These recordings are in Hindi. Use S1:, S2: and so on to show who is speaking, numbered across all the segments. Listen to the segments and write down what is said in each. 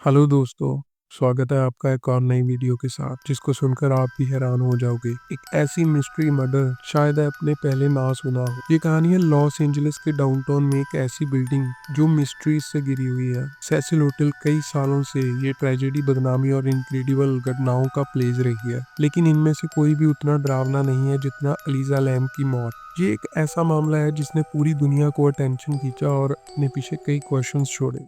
S1: हेलो दोस्तों, स्वागत है आपका एक और नई वीडियो के साथ जिसको सुनकर आप भी हैरान हो जाओगे। एक ऐसी मिस्ट्री मर्डर शायद आपने पहले ना सुना हो। ये कहानी है लॉस एंजलिस के डाउनटाउन में एक ऐसी बिल्डिंग जो मिस्ट्रीज से घिरी हुई है। सेसिल होटल कई सालों से ये ट्रेजेडी, बदनामी और इनक्रेडिबल घटनाओं का प्लेस रही है, लेकिन इनमें से कोई भी उतना डरावना नहीं है जितना एलिजा लैम की मौत। ये एक ऐसा मामला है जिसने पूरी दुनिया को अटेंशन खींचा और अपने पीछे कई क्वेश्चंस छोड़े।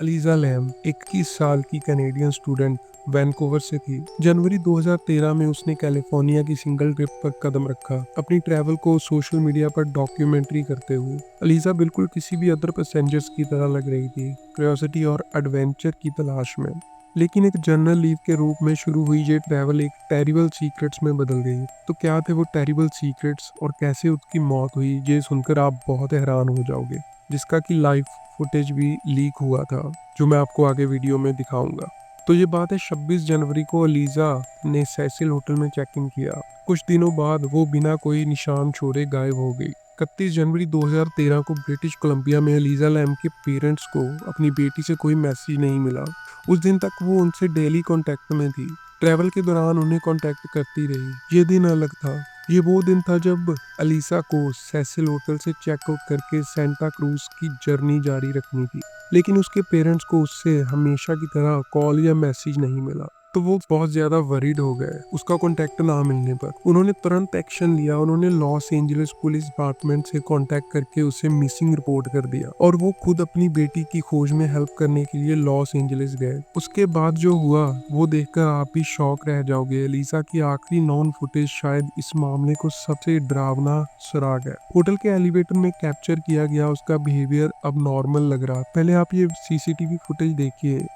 S1: अलीजा लैम 21 साल की कैनेडियन स्टूडेंट वैनकूवर से थी। जनवरी 2013 में उसने कैलिफोर्निया की सिंगल ट्रिप पर कदम रखा, अपनी ट्रैवल को सोशल मीडिया पर डॉक्यूमेंट्री करते हुए। अलीजा बिल्कुल किसी भी अदर पैसेंजर्स की तरह लग रही थी, क्यूरियोसिटी और एडवेंचर की तलाश में। लेकिन एक जर्नल लीव के रूप में शुरू हुई ये ट्रैवल एक टेरिबल सीक्रेट्स में बदल गई। तो क्या थे वो टेरिबल सीक्रेट्स और कैसे उसकी मौत हुई, ये सुनकर आप बहुत हैरान हो जाओगे, जिसका कि लाइव फुटेज भी लीक हुआ था, जो मैं आपको आगे वीडियो में दिखाऊंगा। तो ये बात है 26 जनवरी को अलीजा ने सेसिल होटल में चेक इन किया। कुछ दिनों बाद वो बिना कोई निशान छोड़े गायब हो गई। 31 जनवरी 2013 को ब्रिटिश कोलंबिया में अलीजा लैम के पेरेंट्स को अपनी बेटी से कोई मैसेज नहीं मिला। उस दिन तक वो उनसे डेली कांटेक्ट में थी, ट्रैवल के दौरान उन्हें कांटेक्ट करती रही। ये दिन अलग था। ये वो दिन था जब अलीसा को सेसिल होटल से चेकआउट करके सेंटा क्रूज की जर्नी जारी रखनी थी, लेकिन उसके पेरेंट्स को उससे हमेशा की तरह कॉल या मैसेज नहीं मिला। तो वो बहुत ज्यादा वरीड हो गए उसका कांटेक्ट ना मिलने पर। उन्होंने तुरंत एक्शन लिया। उन्होंने लॉस एंजलिस पुलिस डिपार्टमेंट से कांटेक्ट करके उसे मिसिंग रिपोर्ट कर दिया और वो खुद अपनी बेटी की खोज में हेल्प करने के लिए लॉस एंजलिस गए। उसके बाद जो हुआ वो देखकर आप भी शॉक रह जाओगे। एलिसा की आखिरी नॉन फुटेज शायद इस मामले को सबसे डरावना सुराग है। होटल के एलिवेटर में कैप्चर किया गया उसका बिहेवियर अब नॉर्मल लग रहा। पहले आप ये सीसीटीवी फुटेज देखिए।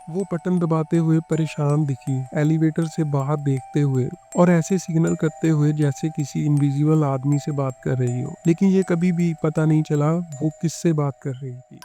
S1: वो बटन दबाते हुए परेशान दिखी, एलिवेटर से बाहर देखते हुए और ऐसे सिग्नल करते हुए जैसे किसी इनविजिबल आदमी से बात कर रही हो। लेकिन ये कभी भी पता नहीं चला वो किससे बात कर रही थी।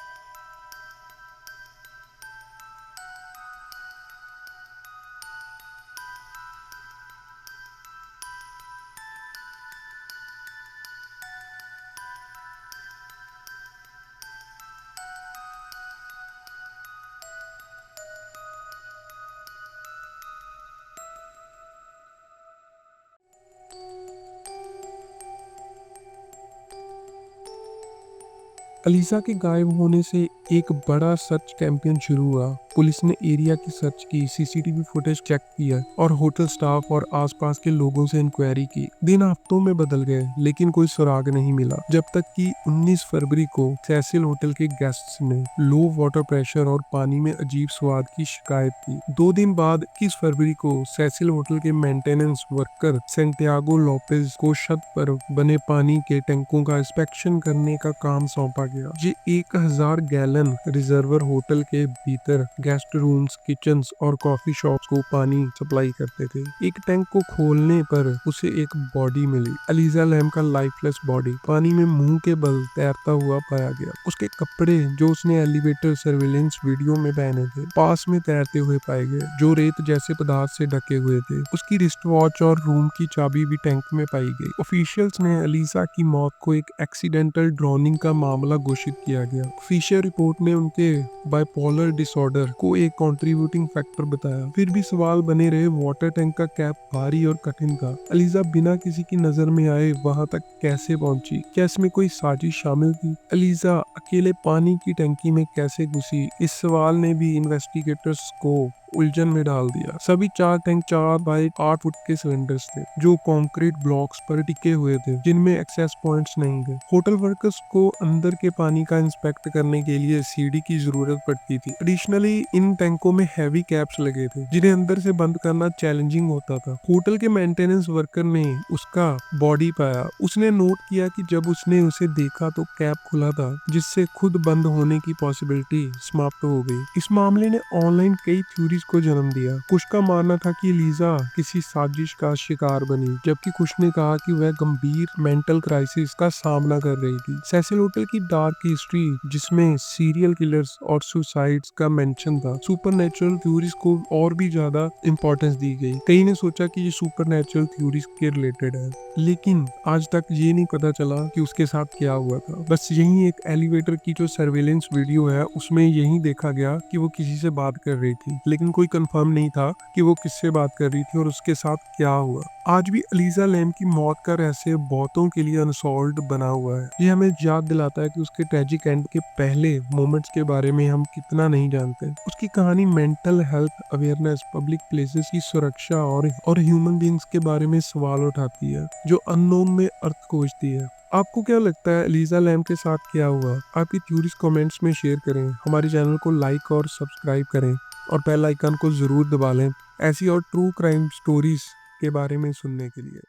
S1: अलीसा के गायब होने से एक बड़ा सर्च कैंपेन शुरू हुआ। पुलिस ने एरिया की सर्च की, सीसीटीवी फुटेज चेक किया और होटल स्टाफ और आसपास के लोगों से इंक्वायरी की। दिन हफ्तों में बदल गए लेकिन कोई सुराग नहीं मिला, जब तक कि 19 फरवरी को सेसिल होटल के गेस्ट्स ने लो वाटर प्रेशर और पानी में अजीब स्वाद की शिकायत की। 2 दिन बाद 21 फरवरी को सेसिल होटल के मेंटेनेंस वर्कर सेंटियागो लोपेज को छत पर बने पानी के टैंकों का इंस्पेक्शन करने का काम सौंपा गया। ये 1000 गैलन रिजर्वर होटल के भीतर गेस्ट रूम्स, किचन्स और कॉफी शॉप्स को पानी सप्लाई करते थे। एक टैंक को खोलने पर उसे एक बॉडी मिली, अलीजा लैम का लाइफलेस बॉडी, पानी में मुंह के बल तैरता हुआ पाया गया। उसके कपड़े जो उसने एलिवेटर सर्विलेंस वीडियो में पहने थे पास में तैरते हुए पाए गए, जो रेत जैसे पदार्थ से ढके हुए थे। उसकी रिस्ट वॉच और रूम की चाबी भी टैंक में पाई गई। ऑफिशियल्स ने अलीसा की मौत को एक एक्सीडेंटल ड्रॉनिंग का मामला घोषित किया गया। ऑफिशियल रिपोर्ट में उनके बाइपोलर डिसऑर्डर को एक कंट्रीब्यूटिंग फैक्टर बताया। फिर भी सवाल बने रहे, वाटर टैंक का कैप भारी और कठिन था। एलिजा बिना किसी की नजर में आए वहां तक कैसे पहुंची? क्या इसमें कोई साजिश शामिल थी? एलिजा अकेले पानी की टंकी में कैसे घुसी? इस सवाल ने भी इन्वेस्टिगेटर्स को उलझन में डाल दिया। सभी 4 टैंक 4 बाई 8 फुट के सिलेंडर्स थे जो कंक्रीट ब्लॉक्स पर टिके हुए थे, जिनमें एक्सेस पॉइंट्स नहीं थे। होटल वर्कर्स को अंदर के पानी का इंस्पेक्ट करने के लिए सीढ़ी की जरूरत पड़ती थी। एडिशनली इन टैंकों में हैवी कैप्स लगे थे जिन्हें अंदर से बंद करना चैलेंजिंग होता था। होटल के मेंटेनेंस वर्कर ने उसका बॉडी पाया। उसने नोट किया कि जब उसने उसे देखा तो कैप खुला था, जिससे खुद बंद होने की पॉसिबिलिटी समाप्त हो गई। इस मामले ने ऑनलाइन कई थ्योरीज को जन्म दिया। कुछ का मानना था कि लीजा किसी साजिश का शिकार बनी, जबकि कुछ ने कहा कि वह गंभीर मेंटल क्राइसिस का सामना कर रही थी। सेसिल होटल की डार्क हिस्ट्री, जिसमें सीरियल किलर्स और सुसाइड्स का मेंशन था, सुपरनैचुरल थ्योरीज को और भी ज्यादा इंपॉर्टेंस दी गई। कई ने सोचा कि ये सुपरनैचुरल थ्योरीज के रिलेटेड है, लेकिन आज तक ये नहीं पता चला कि उसके साथ क्या हुआ था। बस यही एक एलिवेटर की जो सर्वेलेंस वीडियो है उसमें यही देखा गया कि वो किसी से बात कर रही थी, लेकिन कोई कंफर्म नहीं था कि वो किससे बात कर रही थी और उसके साथ क्या हुआ। आज भी एलिजा लैम की मौत का रहस्य बहुतों के लिए अनसॉल्व्ड बना हुआ है। ये हमें याद दिलाता है कि उसके ट्रेजिक एंड के पहले मोमेंट्स के बारे में हम कितना नहीं जानते। उसकी कहानी mental health awareness, public places की सुरक्षा और ह्यूमन बींग्स के बारे में सवाल उठाती है, जो अननोन में अर्थ खोजती है। आपको क्या लगता है एलिजा लैम के साथ क्या हुआ? आपकी थ्योरीज कमेंट्स में शेयर करें। हमारे चैनल को लाइक और सब्सक्राइब करें और बेल आइकन को जरूर दबा लें ऐसी और ट्रू क्राइम स्टोरीज के बारे में सुनने के लिए।